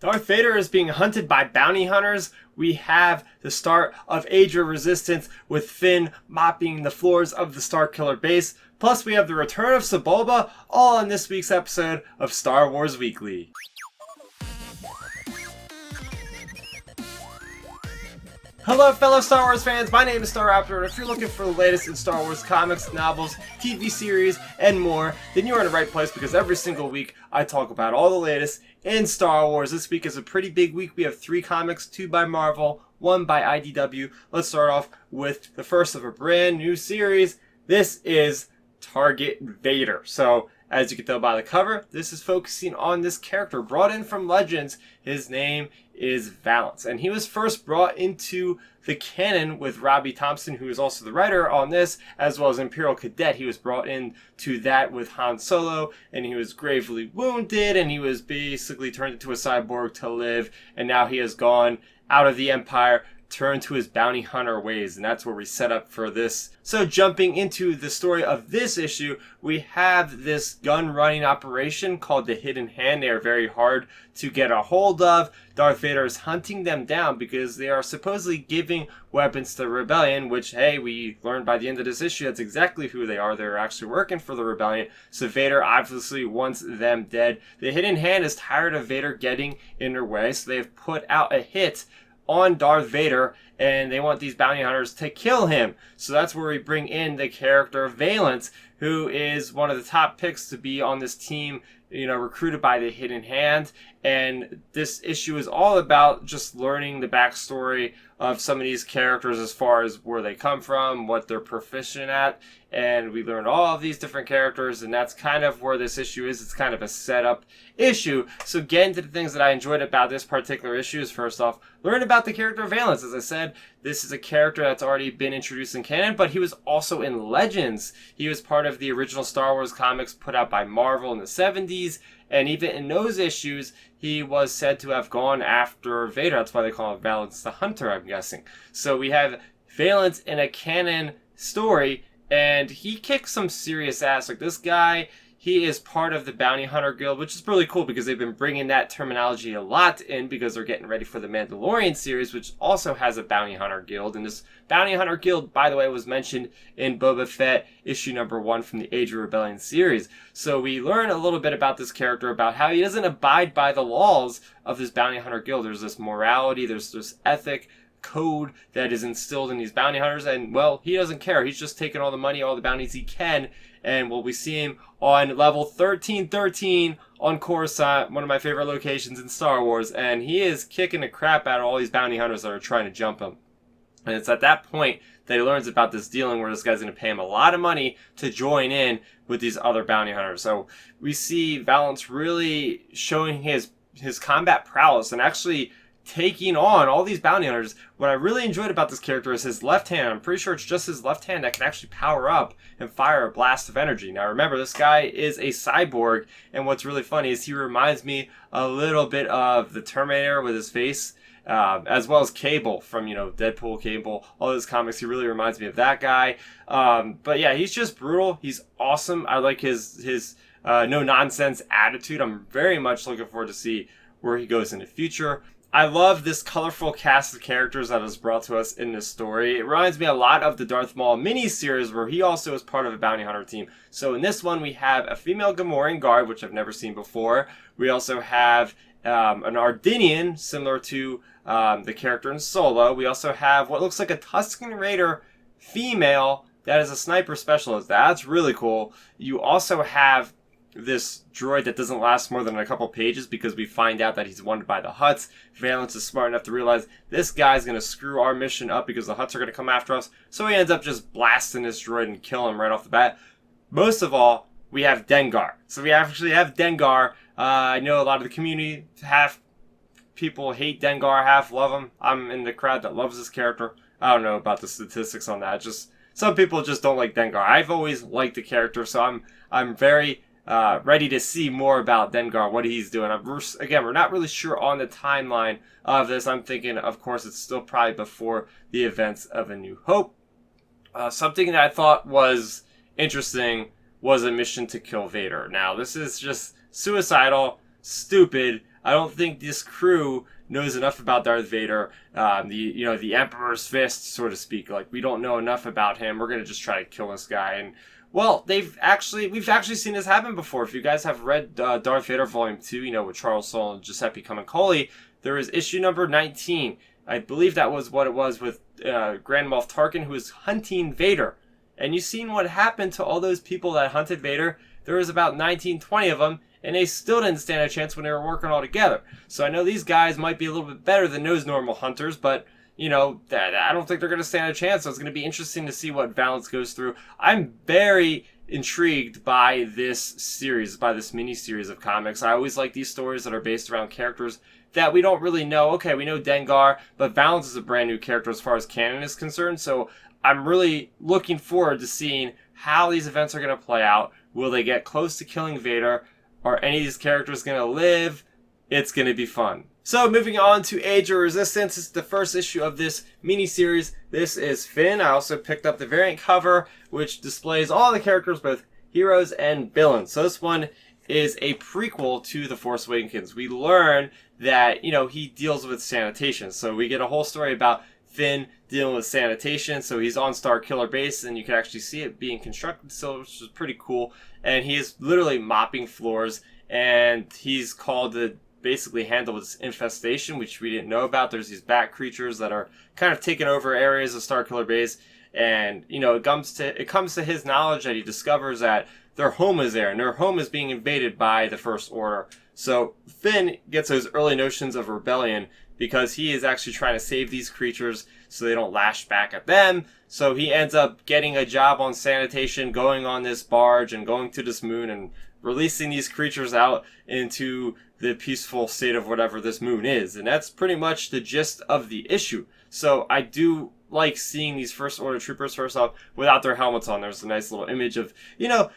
Darth Vader is being hunted by bounty hunters. We have the start of Age of Resistance with Finn mopping the floors of the Starkiller base. Plus, we have the return of Sebulba, all in this week's episode of Star Wars Weekly. Hello fellow Star Wars fans, my name is Staraptor, and if you're looking for the latest in Star Wars comics, novels, TV series, and more, then you're in the right place because every single week I talk about all the latest in Star Wars. This week is a pretty big week. We have 3 comics, 2 by Marvel, 1 by IDW. Let's start off with the first of a brand new series. This is Target Vader. So, as you can tell by the cover, this is focusing on this character brought in from Legends. His name is Valence, and he was first brought into the canon with Robbie Thompson, who is also the writer on this, as well as Imperial Cadet. He was brought into that with Han Solo, and he was gravely wounded, and he was basically turned into a cyborg to live, and now he has gone out of the Empire, turned to his bounty hunter ways, and that's where we set up for this. So jumping into the story of this issue, we have this gun running operation called the Hidden Hand. They are very hard to get a hold of. Darth Vader is hunting them down because they are supposedly giving weapons to the rebellion, which, hey, we learned by the end of this issue that's exactly who they are. They're actually working for the rebellion. So Vader obviously wants them dead. The Hidden Hand is tired of Vader getting in their way, so they've put out a hit on Darth Vader, and they want these bounty hunters to kill him. So that's where we bring in the character Valence, who is one of the top picks to be on this team, recruited by the Hidden Hand. And this issue is all about just learning the backstory of some of these characters as far as where they come from, what they're proficient at, and we learn all of these different characters, and that's kind of where this issue is. It's kind of a setup issue. So getting to the things that I enjoyed about this particular issue is, first off, learn about the character Valence. As I said, this is a character that's already been introduced in canon, but he was also in Legends. He was part of the original Star Wars comics put out by Marvel in the 70s, and even in those issues, he was said to have gone after Vader. That's why they call him Valence the Hunter, I'm guessing. So we have Valence in a canon story, and he kicks some serious ass. Like, this guy, he is part of the Bounty Hunter Guild, which is really cool because they've been bringing that terminology a lot in because they're getting ready for the Mandalorian series, which also has a Bounty Hunter Guild. And this Bounty Hunter Guild, by the way, was mentioned in Boba Fett issue number 1 from the Age of Rebellion series. So we learn a little bit about this character, about how he doesn't abide by the laws of this Bounty Hunter Guild. There's this morality, there's this ethic, code that is instilled in these bounty hunters, and, well, he doesn't care. He's just taking all the money, all the bounties he can, and we see him on level 1313 on Coruscant, one of my favorite locations in Star Wars, and he is kicking the crap out of all these bounty hunters that are trying to jump him. And it's at that point that he learns about this dealing where this guy's going to pay him a lot of money to join in with these other bounty hunters. So we see Valence really showing his combat prowess and actually taking on all these bounty hunters. What I really enjoyed about this character is his left hand. I'm pretty sure it's just his left hand that can actually power up and fire a blast of energy. Now remember, this guy is a cyborg, and what's really funny is he reminds me a little bit of the Terminator with his face, as well as Cable from, Deadpool, Cable, all those comics. He really reminds me of that guy. But yeah, he's just brutal. He's awesome. I like his no-nonsense attitude. I'm very much looking forward to see where he goes in the future. I love this colorful cast of characters that is brought to us in this story. It reminds me a lot of the Darth Maul mini-series, where he also is part of a bounty hunter team. So in this one, we have a female Gamorrean guard, which I've never seen before. We also have an Ardinian, similar to the character in Solo. We also have what looks like a Tusken Raider female that is a sniper specialist. That's really cool. You also have this droid that doesn't last more than a couple pages because we find out that he's wanted by the Hutts. Valence is smart enough to realize this guy's going to screw our mission up because the Hutts are going to come after us. So he ends up just blasting this droid and killing him right off the bat. Most of all, we have Dengar. So we actually have Dengar. I know a lot of the community, half people hate Dengar, half love him. I'm in the crowd that loves this character. I don't know about the statistics on that. Just some people just don't like Dengar. I've always liked the character, so I'm very ready to see more about Dengar, what he's doing. We're not really sure on the timeline of this. I'm thinking, of course, it's still probably before the events of A New Hope. Something that I thought was interesting was a mission to kill Vader. Now, this is just suicidal, stupid. I don't think this crew knows enough about Darth Vader, the Emperor's fist, so to speak. Like, we don't know enough about him. We're gonna just try to kill this guy. And well, we've actually seen this happen before. If you guys have read Darth Vader Volume 2, with Charles Soule and Giuseppe Camuncoli, there is issue number 19. I believe that was what it was with Grand Moff Tarkin, who was hunting Vader. And you've seen what happened to all those people that hunted Vader. There was about 19, 20 of them, and they still didn't stand a chance when they were working all together. So I know these guys might be a little bit better than those normal hunters, but I don't think they're going to stand a chance. So it's going to be interesting to see what Valence goes through. I'm very intrigued by this series, by this mini-series of comics. I always like these stories that are based around characters that we don't really know. Okay, we know Dengar, but Valence is a brand new character as far as canon is concerned. So I'm really looking forward to seeing how these events are going to play out. Will they get close to killing Vader? Are any of these characters going to live? It's going to be fun. So moving on to Age of Resistance. This is the first issue of this mini-series. This is Finn. I also picked up the variant cover, which displays all the characters, both heroes and villains. So this one is a prequel to The Force Awakens. We learn that, he deals with sanitation. So we get a whole story about Finn dealing with sanitation. So he's on Starkiller base, and you can actually see it being constructed, so which is pretty cool. And he is literally mopping floors, and he's called to basically handle this infestation, which we didn't know about. There's these bat creatures that are kind of taking over areas of Starkiller base, and it comes to his knowledge that he discovers that their home is there, and their home is being invaded by the First Order. So Finn gets those early notions of rebellion because he is actually trying to save these creatures so they don't lash back at them. So he ends up getting a job on sanitation, going on this barge and going to this moon and releasing these creatures out into the peaceful state of whatever this moon is. And that's pretty much the gist of the issue. So I do like seeing these First Order troopers, first off, without their helmets on. There's a nice little image of,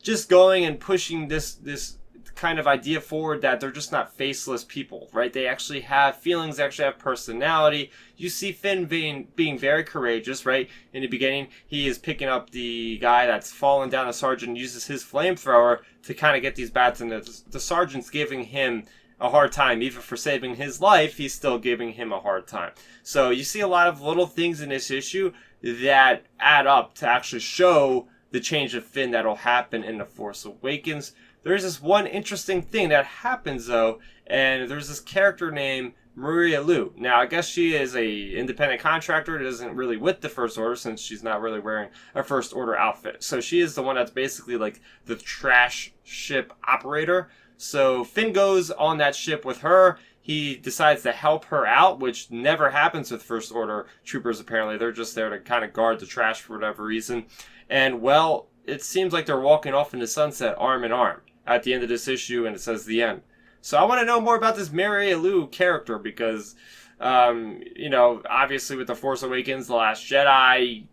just going and pushing this kind of idea forward that they're just not faceless people, right? They actually have feelings, they actually have personality. You see Finn being very courageous, right? In the beginning, he is picking up the guy that's fallen down. The sergeant uses his flamethrower to kind of get these bats, and the sergeant's giving him a hard time. Even for saving his life, he's still giving him a hard time. So you see a lot of little things in this issue that add up to actually show the change of Finn that'll happen in The Force Awakens. There's this one interesting thing that happens, though, and there's this character named Maria Liu. Now, I guess she is a independent contractor that isn't really with the First Order, since she's not really wearing a First Order outfit. So she is the one that's basically like the trash ship operator. So Finn goes on that ship with her. He decides to help her out, which never happens with First Order troopers, apparently. They're just there to kind of guard the trash for whatever reason. And, well, it seems like they're walking off into sunset arm in arm at the end of this issue, and it says the end. So I want to know more about this Maria Liu character because, obviously with The Force Awakens, The Last Jedi,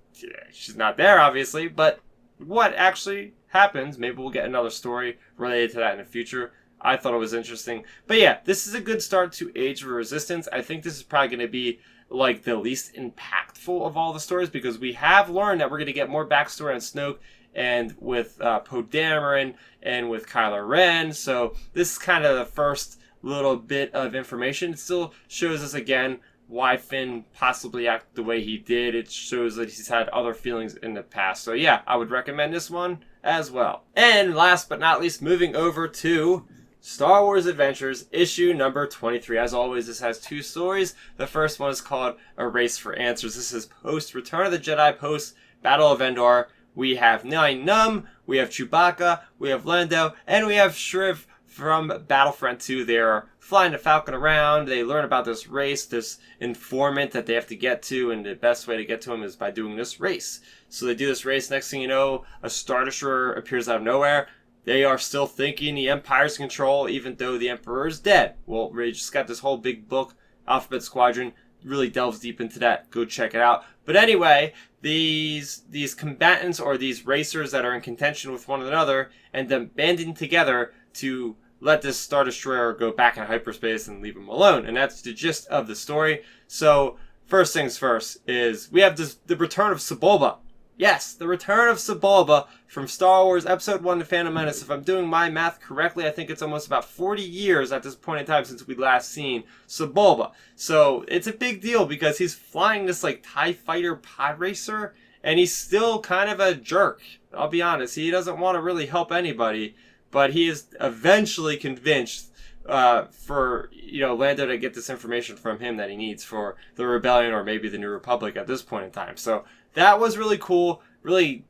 she's not there, obviously, but what actually happens, maybe we'll get another story related to that in the future. I thought it was interesting. But yeah, this is a good start to Age of Resistance. I think this is probably going to be like the least impactful of all the stories because we have learned that we're going to get more backstory on Snoke and with Poe Dameron and with Kylo Ren. So this is kind of the first little bit of information. It still shows us again why Finn possibly acted the way he did. It shows that he's had other feelings in the past. So yeah, I would recommend this one as well. And last but not least, moving over to Star Wars Adventures, issue number 23. As always, this has two stories. The first one is called A Race for Answers. This is post Return of the Jedi, post Battle of Endor. We have Nien Nunb, we have Chewbacca, we have Lando, and we have Shriv from Battlefront 2. They're flying the Falcon around. They learn about this race, this informant that they have to get to, and the best way to get to him is by doing this race. So they do this race. Next thing you know, a Star Destroyer appears out of nowhere. They are still thinking the Empire's in control, even though the Emperor is dead. Well, Ray just got this whole big book, Alphabet Squadron, really delves deep into that. Go check it out. But anyway, these combatants or these racers that are in contention with one another end up banding together to let this Star Destroyer go back in hyperspace and leave him alone. And that's the gist of the story. So first things first is we have the return of Sebulba. Yes, the return of Sebulba from Star Wars Episode 1 The Phantom Menace. If I'm doing my math correctly, I think it's almost about 40 years at this point in time since we last seen Sebulba. So it's a big deal because he's flying this like TIE fighter pod racer, and he's still kind of a jerk. I'll be honest, he doesn't want to really help anybody, but he is eventually convinced for Lando to get this information from him that he needs for the rebellion or maybe the New Republic at this point in time. So that was really cool, really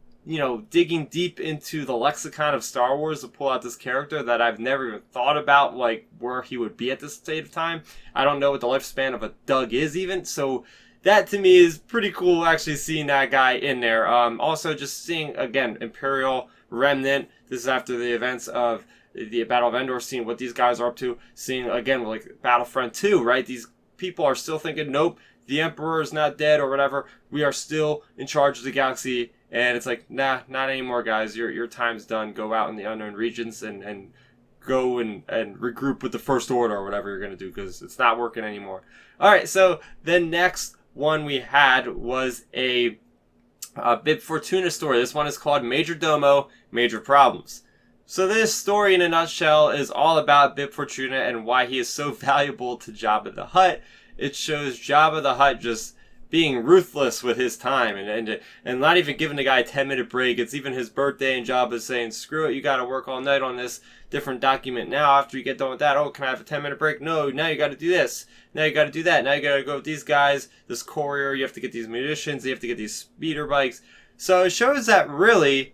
digging deep into the lexicon of Star Wars to pull out this character that I've never even thought about, like where he would be at this state of time. I don't know what the lifespan of a Doug is even, so that to me is pretty cool actually seeing that guy in there. Also just seeing again Imperial Remnant. This is after the events of the Battle of Endor, seeing what these guys are up to, seeing again like Battlefront 2, right? These people are still thinking, nope, the Emperor is not dead or whatever. We are still in charge of the galaxy, and it's like, nah, not anymore, guys. Your time's done. Go out in the unknown regions and go and regroup with the First Order or whatever you're gonna do, because it's not working anymore. All right, so the next one we had was a Bib Fortuna story. This one is called Major Domo, Major Problems. So this story in a nutshell is all about Bib Fortuna and why he is so valuable to Jabba the Hutt. It shows Jabba the Hutt just being ruthless with his time and not even giving the guy a 10-minute break. It's even his birthday and Jabba's saying, screw it, you gotta work all night on this different document now. After you get done with that, oh, can I have a 10-minute break? No, now you gotta do this. Now you gotta do that. Now you gotta go with these guys, this courier, you have to get these munitions, you have to get these speeder bikes. So it shows that really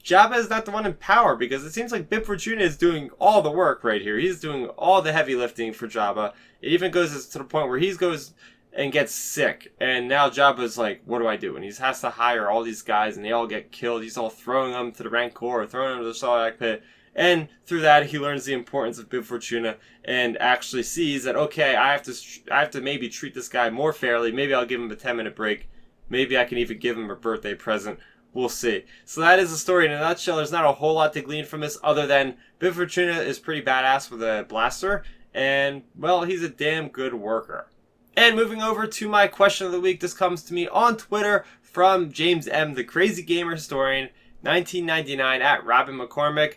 Jabba is not the one in power, because it seems like Bib Fortuna is doing all the work right here. He's doing all the heavy lifting for Jabba. It even goes to the point where he goes and gets sick, and now Jabba's like, what do I do? And he has to hire all these guys, and they all get killed. He's all throwing them to the Rancor, or throwing them to the Sarlacc pit, and through that he learns the importance of Bib Fortuna and actually sees that, okay, I have to maybe treat this guy more fairly. Maybe I'll give him a 10-minute break. Maybe I can even give him a birthday present. We'll see. So that is the story in a nutshell. There's not a whole lot to glean from this other than Bib Fortuna is pretty badass with a blaster, and, well, he's a damn good worker. And moving over to my question of the week, this comes to me on Twitter from James M., the Crazy Gamer Historian, 1999, at Robin McCormick,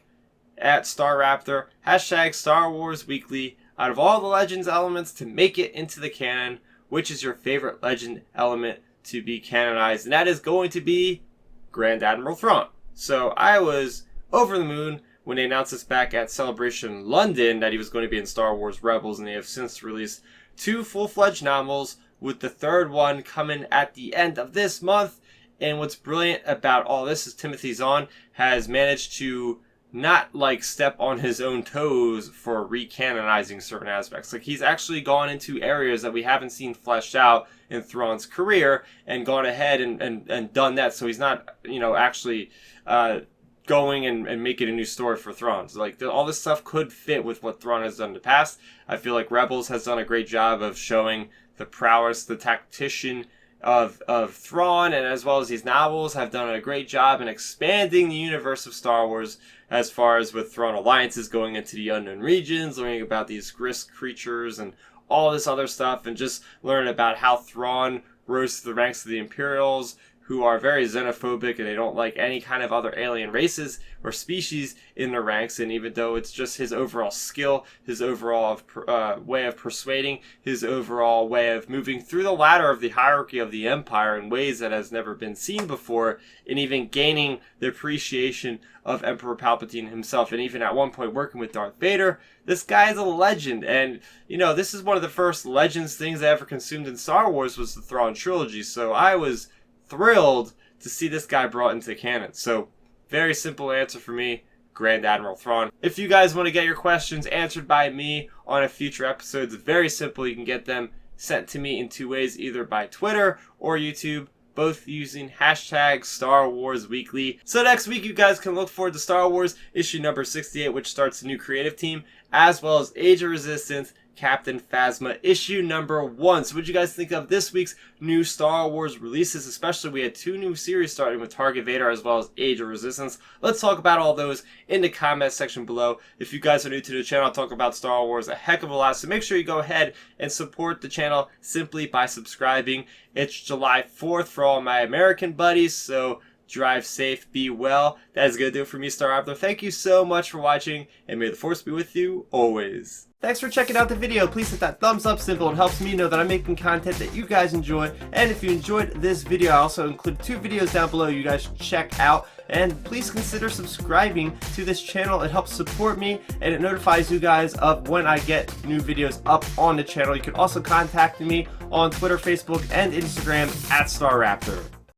at StarRaptor, hashtag Star Wars Weekly. Out of all the Legends elements to make it into the canon, which is your favorite Legend element to be canonized? And that is going to be Grand Admiral Thrawn. So I was over the moon when they announced this back at Celebration London that he was going to be in Star Wars Rebels, and they have since released 2 full-fledged novels, with the 3rd one coming at the end of this month. And what's brilliant about all this is Timothy Zahn has managed to not like step on his own toes for recanonizing certain aspects. Like, he's actually gone into areas that we haven't seen fleshed out in Thrawn's career and gone ahead and done that. So he's not, actually going and making a new story for Thrawn. So like all this stuff could fit with what Thrawn has done in the past. I feel like Rebels has done a great job of showing the prowess, the tactician of Thrawn, and as well as these novels have done a great job in expanding the universe of Star Wars as far as with Thrawn alliances going into the unknown regions, learning about these Grysk creatures and all this other stuff, and just learning about how Thrawn rose to the ranks of the Imperials, who are very xenophobic and they don't like any kind of other alien races or species in their ranks. And even though it's just his overall skill, his overall way of persuading, his overall way of moving through the ladder of the hierarchy of the Empire in ways that has never been seen before, and even gaining the appreciation of Emperor Palpatine himself, and even at one point working with Darth Vader, this guy is a legend. And, this is one of the first Legends things I ever consumed in Star Wars was the Thrawn trilogy. So I was thrilled to see this guy brought into canon. So, very simple answer for me, Grand Admiral Thrawn. If you guys want to get your questions answered by me on a future episode, it's very simple. You can get them sent to me in 2 ways, either by Twitter or YouTube, both using hashtag Star Wars Weekly. So next week, you guys can look forward to Star Wars issue number 68, which starts a new creative team, as well as Age of Resistance, Captain Phasma issue number 1. So what did you guys think of this week's new Star Wars releases? Especially we had 2 new series starting with Target Vader as well as Age of Resistance. Let's talk about all those in the comment section below. If you guys are new to the channel, I talk about Star Wars a heck of a lot, so make sure you go ahead and support the channel simply by subscribing. It's July 4th for all my American buddies, so drive safe, be well. That is going to do it for me, Star Raptor. Thank you so much for watching, and may the Force be with you always. Thanks for checking out the video. Please hit that thumbs up symbol. It helps me know that I'm making content that you guys enjoy. And if you enjoyed this video, I also include 2 videos down below you guys should check out. And please consider subscribing to this channel. It helps support me, and it notifies you guys of when I get new videos up on the channel. You can also contact me on Twitter, Facebook, and Instagram at Star Raptor.